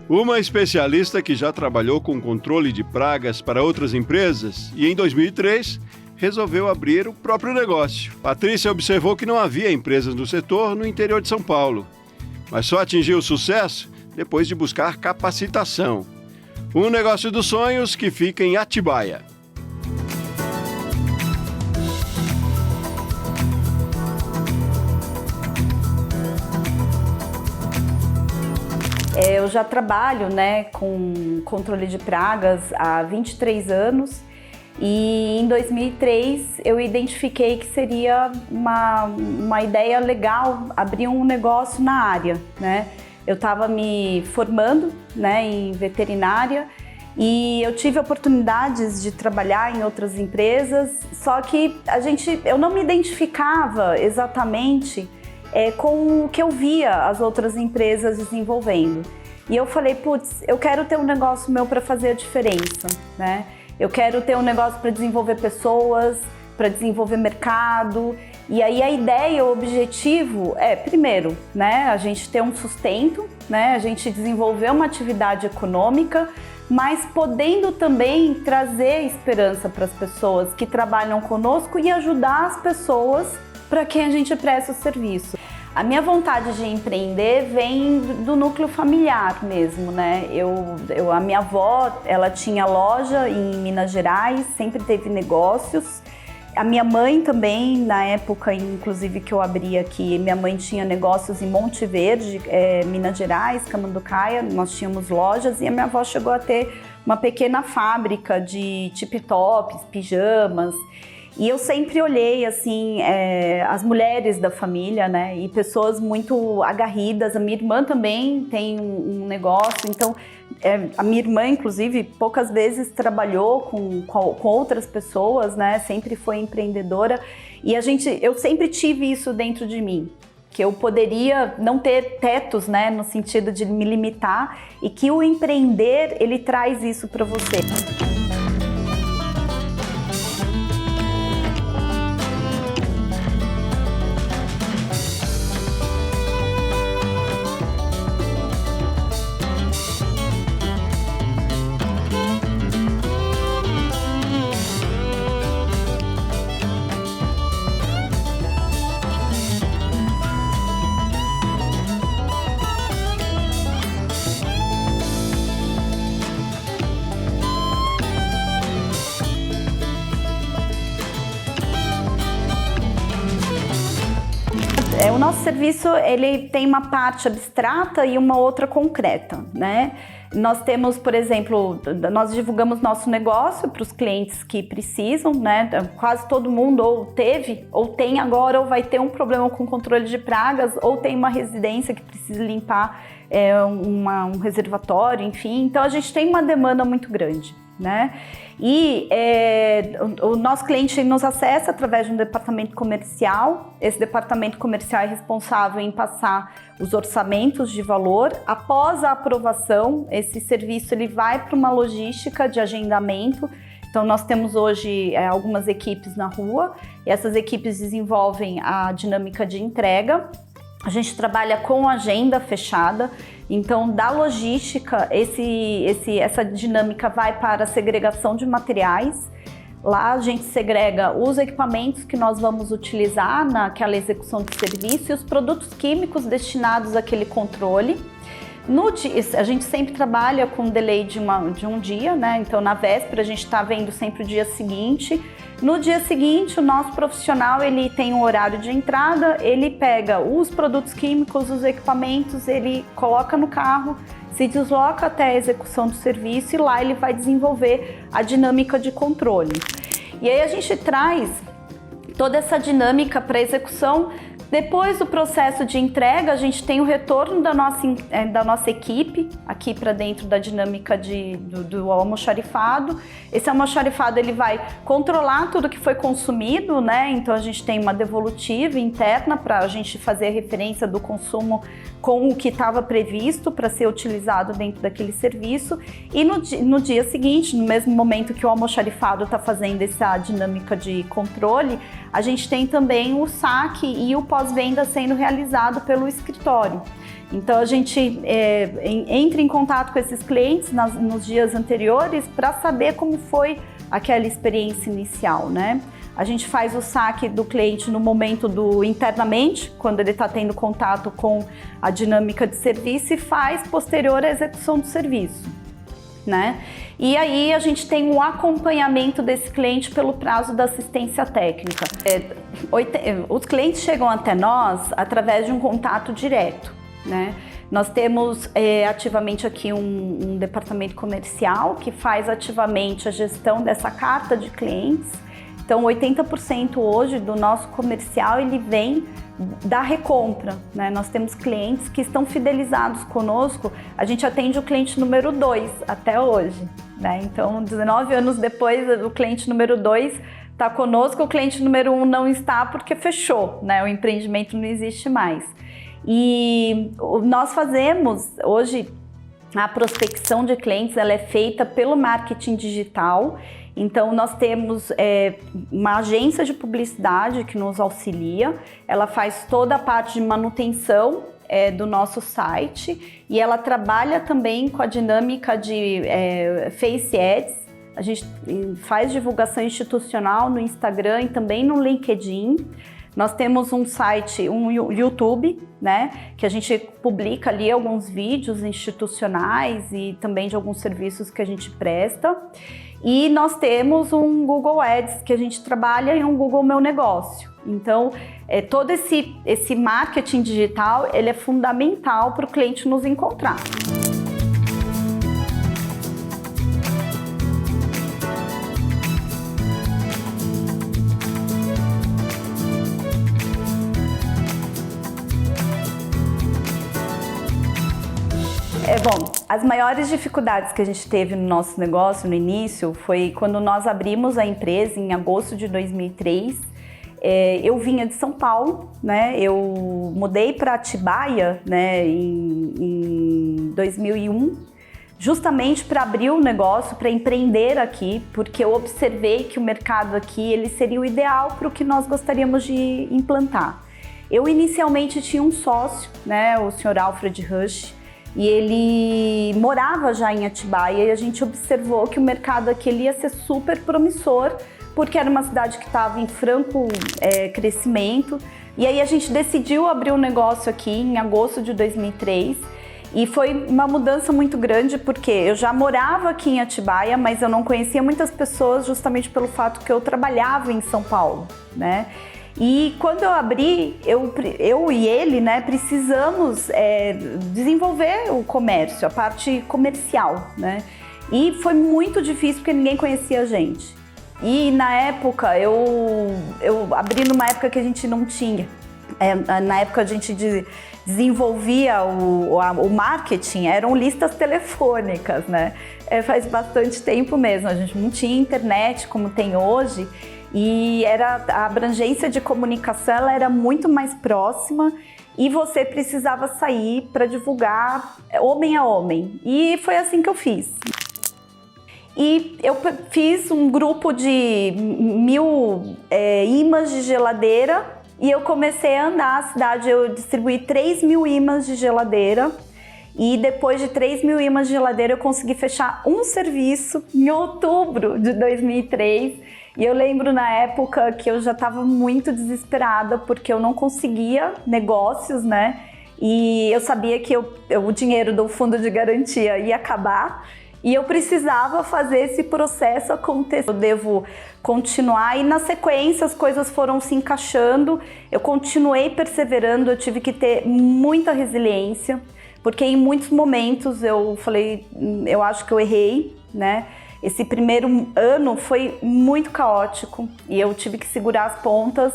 Uma especialista que já trabalhou com controle de pragas para outras empresas e, em 2003, resolveu abrir o próprio negócio. Patrícia observou que não havia empresas do setor no interior de São Paulo, mas só atingiu o sucesso depois de buscar capacitação. Um negócio dos sonhos que fica em Atibaia. Eu já trabalho, com controle de pragas há 23 anos e em 2003 eu identifiquei que seria uma ideia legal abrir um negócio na área, Eu estava me formando, em veterinária e eu tive oportunidades de trabalhar em outras empresas, só que eu não me identificava exatamente com o que eu via as outras empresas desenvolvendo. E eu falei, eu quero ter um negócio meu para fazer a diferença, Eu quero ter um negócio para desenvolver pessoas, para desenvolver mercado. E aí a ideia, o objetivo primeiro, a gente ter um sustento, a gente desenvolver uma atividade econômica, mas podendo também trazer esperança para as pessoas que trabalham conosco e ajudar as pessoas para quem a gente presta o serviço. A minha vontade de empreender vem do núcleo familiar mesmo, A minha avó, ela tinha loja em Minas Gerais, sempre teve negócios. A minha mãe também, na época, inclusive, que eu abri aqui, minha mãe tinha negócios em Monte Verde, Minas Gerais, Camanducaia, nós tínhamos lojas e a minha avó chegou a ter uma pequena fábrica de tip-tops, pijamas. E eu sempre olhei, as mulheres da família, e pessoas muito aguerridas. A minha irmã também tem um negócio, então a minha irmã, inclusive, poucas vezes trabalhou com outras pessoas, Sempre foi empreendedora. E eu sempre tive isso dentro de mim, que eu poderia não ter tetos, no sentido de me limitar, e que o empreender, ele traz isso para você. O nosso serviço, ele tem uma parte abstrata e uma outra concreta, Nós temos, por exemplo, nós divulgamos nosso negócio para os clientes que precisam, Quase todo mundo ou teve, ou tem agora, ou vai ter um problema com controle de pragas, ou tem uma residência que precisa limpar um reservatório, enfim. Então, a gente tem uma demanda muito grande, E o nosso cliente nos acessa através de um departamento comercial. Esse departamento comercial é responsável em passar os orçamentos de valor. Após a aprovação, esse serviço ele vai para uma logística de agendamento. Então, nós temos hoje algumas equipes na rua, e essas equipes desenvolvem a dinâmica de entrega. A gente trabalha com agenda fechada, então da logística, essa dinâmica vai para a segregação de materiais. Lá a gente segrega os equipamentos que nós vamos utilizar naquela execução de serviço e os produtos químicos destinados àquele controle. A gente sempre trabalha com delay de um dia, Então na véspera a gente está vendo sempre o dia seguinte. No dia seguinte, o nosso profissional ele tem um horário de entrada, ele pega os produtos químicos, os equipamentos, ele coloca no carro, se desloca até a execução do serviço e lá ele vai desenvolver a dinâmica de controle. E aí a gente traz toda essa dinâmica para a execução. Depois do processo de entrega, a gente tem o retorno da nossa equipe aqui para dentro da dinâmica do almoxarifado. Esse almoxarifado ele vai controlar tudo que foi consumido, Então a gente tem uma devolutiva interna para a gente fazer a referência do consumo com o que estava previsto para ser utilizado dentro daquele serviço. E no dia seguinte, no mesmo momento que o almoxarifado está fazendo essa dinâmica de controle, a gente tem também o saque e o pós-venda sendo realizado pelo escritório. Então a gente entra em contato com esses clientes nos dias anteriores para saber como foi aquela experiência inicial, né? A gente faz o saque do cliente no momento internamente, quando ele está tendo contato com a dinâmica de serviço, e faz posterior à execução do serviço, né? E aí a gente tem um acompanhamento desse cliente pelo prazo da assistência técnica. Os clientes chegam até nós através de um contato direto, né? Nós temos ativamente aqui um departamento comercial que faz ativamente a gestão dessa carta de clientes. Então, 80% hoje do nosso comercial, ele vem da recompra, né? Nós temos clientes que estão fidelizados conosco, a gente atende o cliente número 2 até hoje, né? Então, 19 anos depois, o cliente número 2 está conosco, o cliente número 1 não está porque fechou, né? O empreendimento não existe mais. E nós fazemos, hoje, a prospecção de clientes, ela é feita pelo marketing digital. Então, nós temos uma agência de publicidade que nos auxilia, ela faz toda a parte de manutenção do nosso site e ela trabalha também com a dinâmica de Face Ads. A gente faz divulgação institucional no Instagram e também no LinkedIn. Nós temos um site, um YouTube, né, que a gente publica ali alguns vídeos institucionais e também de alguns serviços que a gente presta. E nós temos um Google Ads que a gente trabalha e um Google Meu Negócio. Então, todo esse marketing digital, ele é fundamental para o cliente nos encontrar. Bom, as maiores dificuldades que a gente teve no nosso negócio no início foi quando nós abrimos a empresa em agosto de 2003. Eu vinha de São Paulo, né? Eu mudei para Atibaia, né, em 2001, justamente para abrir o negócio, para empreender aqui, porque eu observei que o mercado aqui ele seria o ideal para o que nós gostaríamos de implantar. Eu inicialmente tinha um sócio, né, o senhor Alfred Rush, e ele morava já em Atibaia e a gente observou que o mercado aqui ele ia ser super promissor, porque era uma cidade que estava em franco crescimento. E aí a gente decidiu abrir um negócio aqui em agosto de 2003 e foi uma mudança muito grande, porque eu já morava aqui em Atibaia, mas eu não conhecia muitas pessoas justamente pelo fato que eu trabalhava em São Paulo, né? E quando eu abri, eu e ele, né, precisamos desenvolver o comércio, a parte comercial, né? E foi muito difícil porque ninguém conhecia a gente. E na época, eu abri numa época que a gente não tinha. Na época a gente desenvolvia o marketing, eram listas telefônicas, né? Faz bastante tempo mesmo, a gente não tinha internet como tem hoje. E a abrangência de comunicação ela era muito mais próxima e você precisava sair para divulgar homem a homem. E foi assim que eu fiz. E eu fiz um grupo de 1000 imãs de geladeira e eu comecei a andar a cidade. Eu distribuí 3.000 imãs de geladeira e depois de 3.000 imãs de geladeira eu consegui fechar um serviço em outubro de 2003. E eu lembro na época que eu já estava muito desesperada porque eu não conseguia negócios, né? E eu sabia que o dinheiro do fundo de garantia ia acabar e eu precisava fazer esse processo acontecer. Eu devo continuar e na sequência as coisas foram se encaixando, eu continuei perseverando, eu tive que ter muita resiliência, porque em muitos momentos eu falei, eu acho que eu errei, né? Esse primeiro ano foi muito caótico e eu tive que segurar as pontas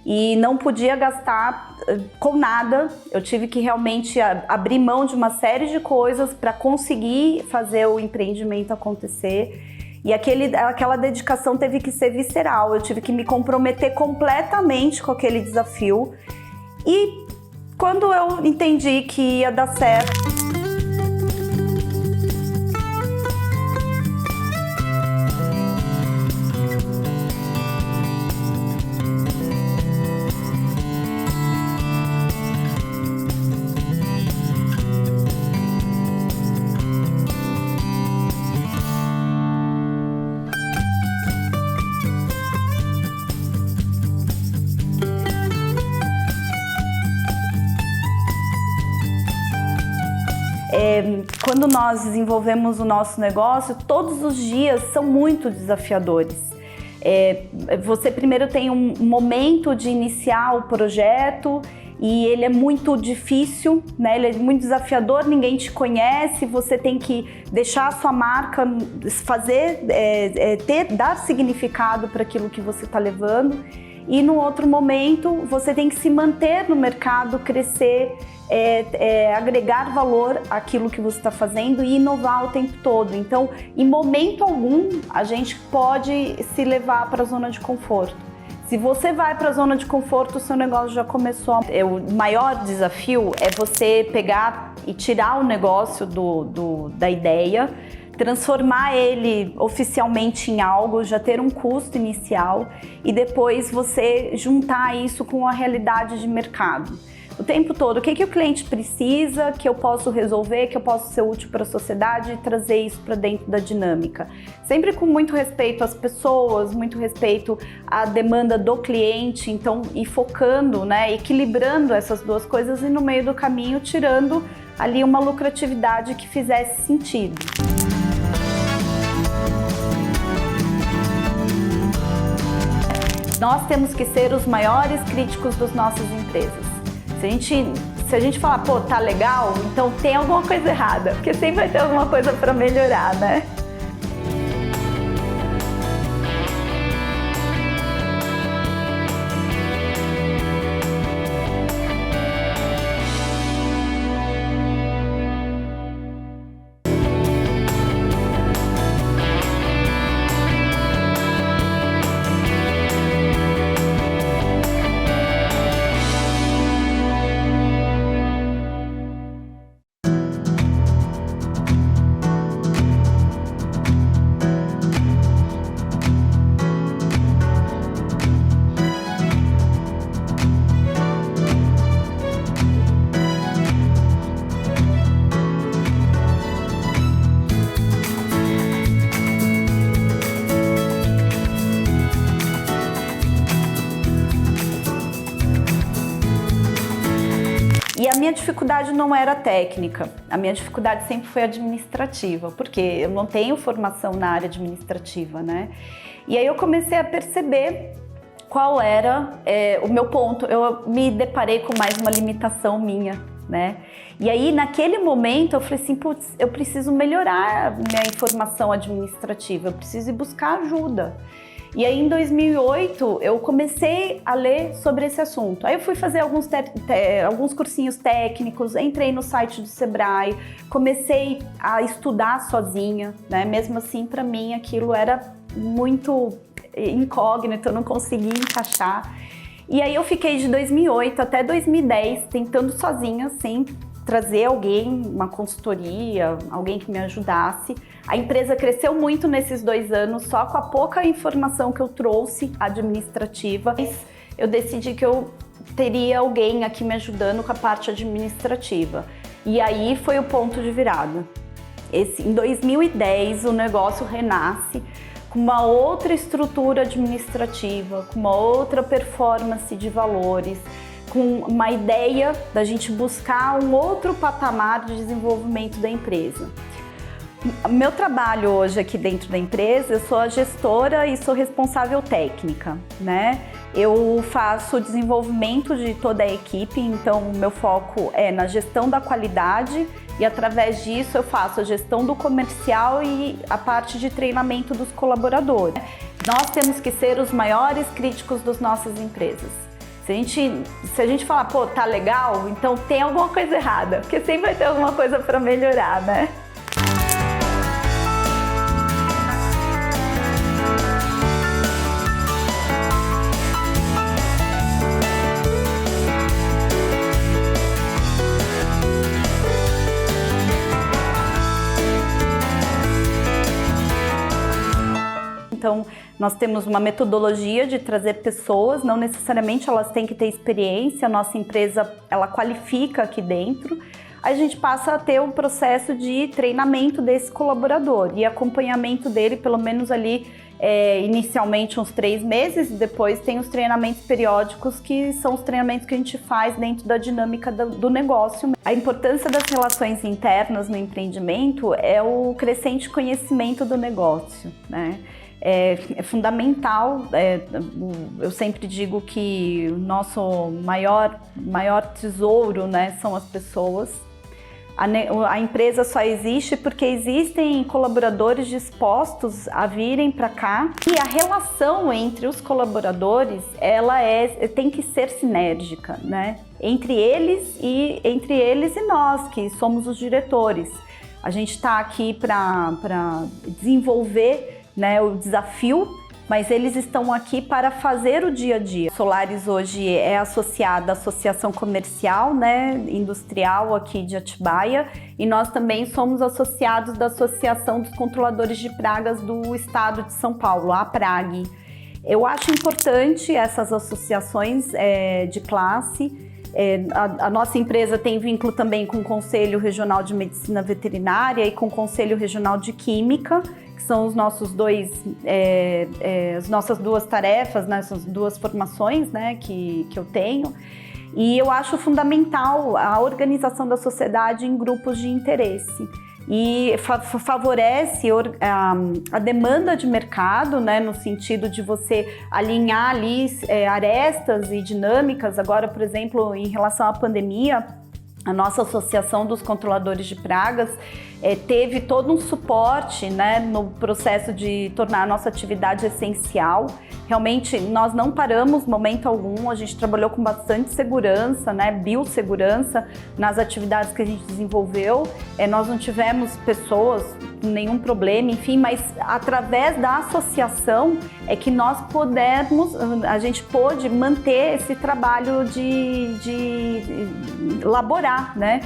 e não podia gastar com nada. Eu tive que realmente abrir mão de uma série de coisas para conseguir fazer o empreendimento acontecer. E aquela dedicação teve que ser visceral, eu tive que me comprometer completamente com aquele desafio. E quando eu entendi que ia dar certo, Quando nós desenvolvemos o nosso negócio, todos os dias são muito desafiadores. Você primeiro tem um momento de iniciar o projeto e ele é muito difícil, né? Ele é muito desafiador, ninguém te conhece, você tem que deixar a sua marca, dar significado para aquilo que você está levando. E no outro momento você tem que se manter no mercado, crescer, agregar valor àquilo que você está fazendo e inovar o tempo todo. Então, em momento algum, a gente pode se levar para a zona de conforto. Se você vai para a zona de conforto, o seu negócio já começou. O maior desafio é você pegar e tirar o negócio da ideia, transformar ele oficialmente em algo, já ter um custo inicial e depois você juntar isso com a realidade de mercado. O tempo todo, o que o cliente precisa, que eu posso resolver, que eu posso ser útil para a sociedade e trazer isso para dentro da dinâmica. Sempre com muito respeito às pessoas, muito respeito à demanda do cliente, então, e focando, né, equilibrando essas duas coisas e no meio do caminho tirando ali uma lucratividade que fizesse sentido. Nós temos que ser os maiores críticos das nossas empresas. Se a gente falar, pô, tá legal, então tem alguma coisa errada, porque sempre vai ter alguma coisa para melhorar, né? E a minha dificuldade não era técnica, a minha dificuldade sempre foi administrativa, porque eu não tenho formação na área administrativa, né? E aí eu comecei a perceber qual era o meu ponto, eu me deparei com mais uma limitação minha, né? E aí naquele momento eu falei assim, putz, eu preciso melhorar a minha informação administrativa, eu preciso ir buscar ajuda. E aí em 2008 eu comecei a ler sobre esse assunto. Aí eu fui fazer alguns cursinhos técnicos, entrei no site do Sebrae, comecei a estudar sozinha, né? Mesmo assim, para mim aquilo era muito incógnito, eu não conseguia encaixar. E aí eu fiquei de 2008 até 2010 tentando sozinha, sem trazer alguém, uma consultoria, alguém que me ajudasse. A empresa cresceu muito nesses 2 anos, só com a pouca informação que eu trouxe administrativa. Eu decidi que eu teria alguém aqui me ajudando com a parte administrativa. E aí foi o ponto de virada. Em 2010 o negócio renasce com uma outra estrutura administrativa, com uma outra performance de valores, com uma ideia da gente buscar um outro patamar de desenvolvimento da empresa. Meu trabalho hoje aqui dentro da empresa, eu sou a gestora e sou responsável técnica, né? Eu faço o desenvolvimento de toda a equipe, então o meu foco é na gestão da qualidade e através disso eu faço a gestão do comercial e a parte de treinamento dos colaboradores. Nós temos que ser os maiores críticos das nossas empresas. Se a gente falar, pô, tá legal, então tem alguma coisa errada, porque sempre vai ter alguma coisa para melhorar, né? Então, nós temos uma metodologia de trazer pessoas, não necessariamente elas têm que ter experiência, a nossa empresa, ela qualifica aqui dentro. Aí a gente passa a ter um processo de treinamento desse colaborador e acompanhamento dele, pelo menos ali inicialmente uns 3 meses, e depois tem os treinamentos periódicos, que são os treinamentos que a gente faz dentro da dinâmica do negócio. A importância das relações internas no empreendimento é o crescente conhecimento do negócio, né? É fundamental, eu sempre digo que o nosso maior tesouro, né, são as pessoas. A empresa só existe porque existem colaboradores dispostos a virem para cá, e a relação entre os colaboradores tem que ser sinérgica, né? Entre eles e nós, que somos os diretores. A gente está aqui para desenvolver, né, o desafio, mas eles estão aqui para fazer o dia a dia. Solaris hoje é associada à Associação Comercial, né, Industrial aqui de Atibaia, e nós também somos associados da Associação dos Controladores de Pragas do Estado de São Paulo, a APRAG. Eu acho importante essas associações de classe. A nossa empresa tem vínculo também com o Conselho Regional de Medicina Veterinária e com o Conselho Regional de Química, que são os nossos as nossas duas tarefas, né, essas duas formações, né, que eu tenho. E eu acho fundamental a organização da sociedade em grupos de interesse. E favorece a demanda de mercado, né, no sentido de você alinhar ali arestas e dinâmicas. Agora, por exemplo, em relação à pandemia, a nossa Associação dos Controladores de Pragas teve todo um suporte, né, no processo de tornar a nossa atividade essencial. Realmente, nós não paramos momento algum, a gente trabalhou com bastante segurança, né, biossegurança nas atividades que a gente desenvolveu. Nós não tivemos pessoas com nenhum problema, enfim, mas através da associação é que a gente pôde manter esse trabalho de laborar, né?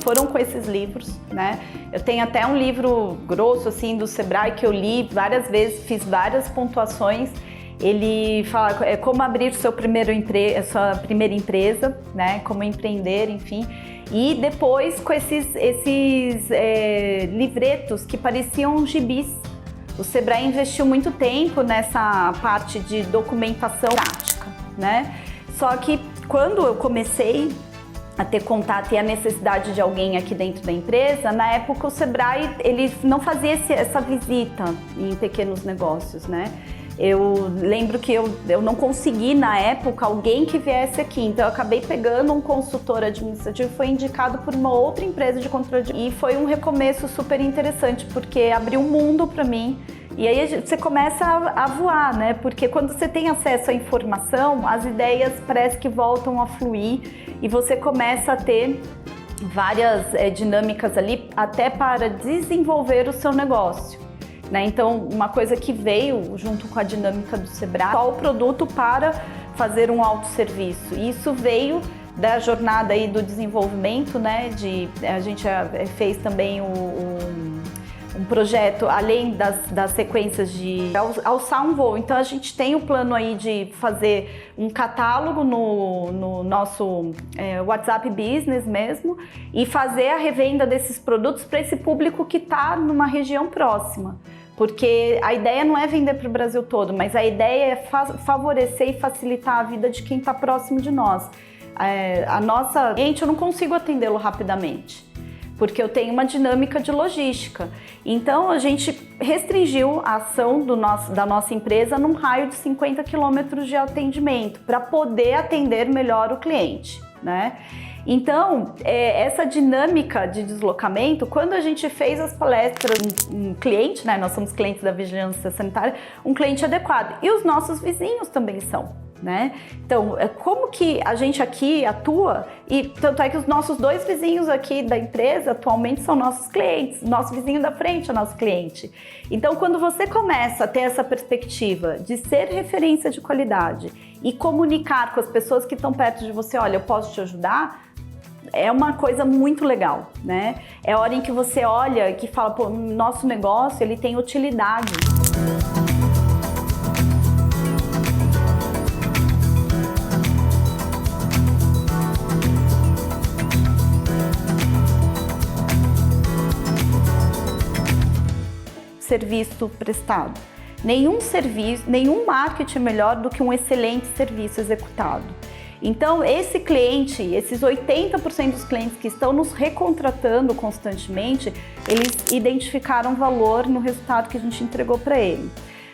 Foram com esses livros, né? Eu tenho até um livro grosso, assim, do Sebrae, que eu li várias vezes, fiz várias pontuações. Ele fala como abrir sua primeira empresa, né? Como empreender, enfim. E depois com esses livretos que pareciam gibis. O Sebrae investiu muito tempo nessa parte de documentação prática, né? Só que quando eu comecei a ter contato e a necessidade de alguém aqui dentro da empresa, na época o Sebrae ele não fazia essa visita em pequenos negócios, né? Eu lembro que eu não consegui, na época, alguém que viesse aqui. Então, eu acabei pegando um consultor administrativo, foi indicado por uma outra empresa de controle. E foi um recomeço super interessante, porque abriu um mundo para mim. E aí você começa a voar, né? Porque quando você tem acesso à informação, as ideias parece que voltam a fluir e você começa a ter várias dinâmicas ali até para desenvolver o seu negócio, né? Então, uma coisa que veio junto com a dinâmica do Sebrae, qual o produto para fazer um autosserviço. Isso veio da jornada aí do desenvolvimento, né? A gente fez também um projeto, além das sequências de alçar um voo. Então, a gente tem o plano aí de fazer um catálogo no nosso WhatsApp Business mesmo e fazer a revenda desses produtos para esse público que está numa região próxima. Porque a ideia não é vender para o Brasil todo, mas a ideia é favorecer e facilitar a vida de quem está próximo de nós. A nossa cliente, eu não consigo atendê-lo rapidamente, porque eu tenho uma dinâmica de logística. Então, a gente restringiu a ação da nossa empresa num raio de 50 quilômetros de atendimento, para poder atender melhor o cliente, né? Então, essa dinâmica de deslocamento, quando a gente fez as palestras, um cliente, né? Nós somos clientes da Vigilância Sanitária, um cliente adequado. E os nossos vizinhos também são, né? Então, como que a gente aqui atua, e tanto é que os nossos 2 vizinhos aqui da empresa atualmente são nossos clientes, nosso vizinho da frente é nosso cliente. Então, quando você começa a ter essa perspectiva de ser referência de qualidade e comunicar com as pessoas que estão perto de você, olha, eu posso te ajudar, é uma coisa muito legal, né? É a hora em que você olha e que fala, pô, nosso negócio, ele tem utilidade. Serviço prestado. Nenhum marketing é melhor do que um excelente serviço executado. Então, esse cliente, esses 80% dos clientes que estão nos recontratando constantemente, eles identificaram valor no resultado que a gente entregou para ele.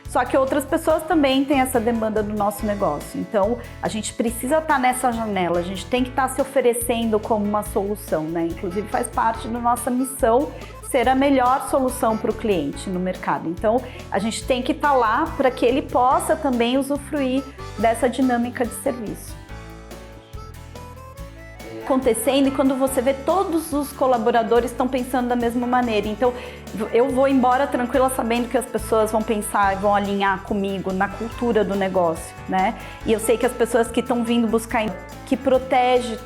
Só que outras pessoas também têm essa demanda do nosso negócio. Então, a gente precisa estar nessa janela, a gente tem que estar se oferecendo como uma solução, né? Inclusive, faz parte da nossa missão ser a melhor solução para o cliente no mercado. Então, a gente tem que estar lá para que ele possa também usufruir dessa dinâmica de serviço. Acontecendo e quando você vê todos os colaboradores estão pensando da mesma maneira. Então, eu vou embora tranquila sabendo que as pessoas vão pensar e vão alinhar comigo na cultura do negócio, né? E eu sei que as pessoas que estão vindo buscar, que protege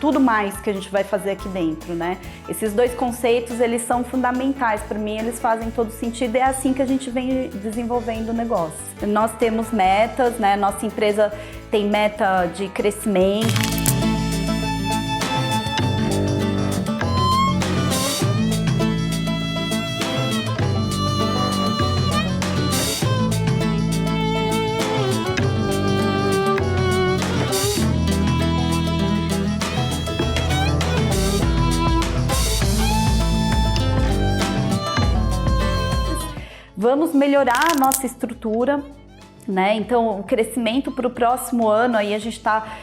tudo mais que a gente vai fazer aqui dentro, né? Esses dois conceitos, eles são fundamentais para mim, eles fazem todo sentido e é assim que a gente vem desenvolvendo o negócio. Nós temos metas, né? Nossa empresa tem meta de crescimento. Vamos melhorar a nossa estrutura, né? Então, o crescimento para o próximo ano, aí a gente está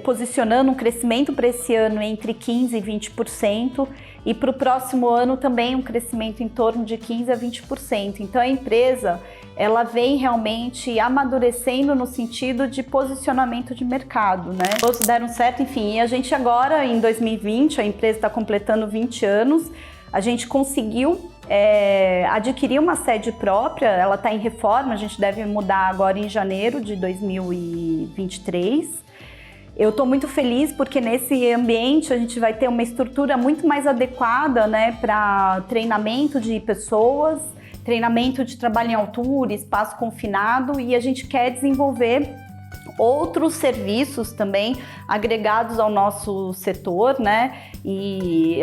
posicionando um crescimento para esse ano entre 15% e 20%, e para o próximo ano também um crescimento em torno de 15% a 20%. Então, a empresa, ela vem realmente amadurecendo no sentido de posicionamento de mercado, né? Todos deram certo, enfim, e a gente agora, em 2020, a empresa está completando 20 anos, a gente conseguiu adquirir uma sede própria, ela está em reforma, a gente deve mudar agora em janeiro de 2023. Eu estou muito feliz porque nesse ambiente a gente vai ter uma estrutura muito mais adequada, né, para treinamento de pessoas, treinamento de trabalho em altura, espaço confinado, e a gente quer desenvolver outros serviços também agregados ao nosso setor, né? E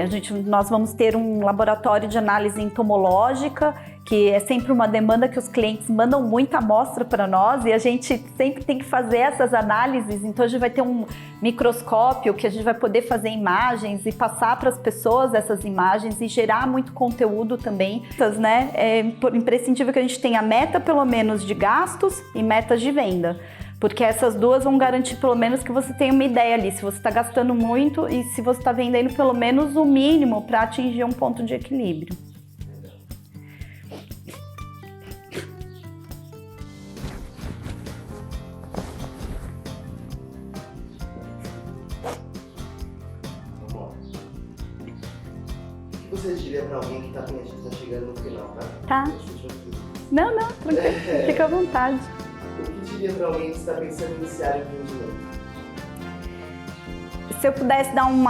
nós vamos ter um laboratório de análise entomológica, que é sempre uma demanda que os clientes mandam muita amostra para nós e a gente sempre tem que fazer essas análises. Então a gente vai ter um microscópio que a gente vai poder fazer imagens e passar para as pessoas essas imagens e gerar muito conteúdo também, né? É imprescindível que a gente tenha meta pelo menos de gastos e metas de venda. Porque essas duas vão garantir pelo menos que você tenha uma ideia ali, se você está gastando muito e se você está vendendo pelo menos o mínimo para atingir um ponto de equilíbrio. O que você diria para alguém que está chegando no final, tá? Tá. Não, tranquilo, fica à vontade. O que diria para alguém que está pensando em iniciar o empreendimento? Se eu pudesse dar um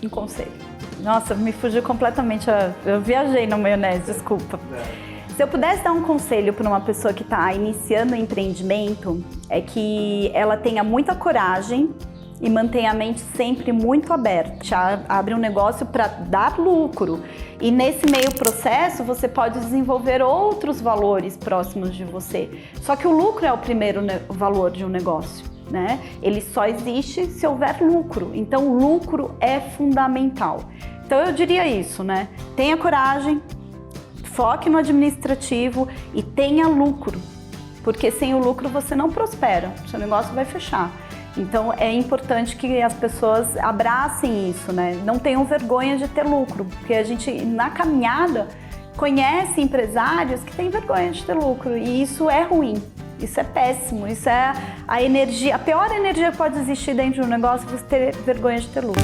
conselho. Nossa, me fugiu completamente. Eu viajei na maionese, desculpa. Se eu pudesse dar um conselho para uma pessoa que está iniciando o empreendimento, é que ela tenha muita coragem e mantenha a mente sempre muito aberta. Abre um negócio para dar lucro. E nesse meio processo, você pode desenvolver outros valores próximos de você. Só que o lucro é o primeiro valor de um negócio, né? Ele só existe se houver lucro. Então, o lucro é fundamental. Então, eu diria isso, né? Tenha coragem, foque no administrativo e tenha lucro. Porque sem o lucro você não prospera, seu negócio vai fechar. Então é importante que as pessoas abracem isso, né? Não tenham vergonha de ter lucro, porque a gente na caminhada conhece empresários que têm vergonha de ter lucro e isso é ruim, isso é péssimo, isso é a pior energia que pode existir dentro de um negócio, você ter vergonha de ter lucro.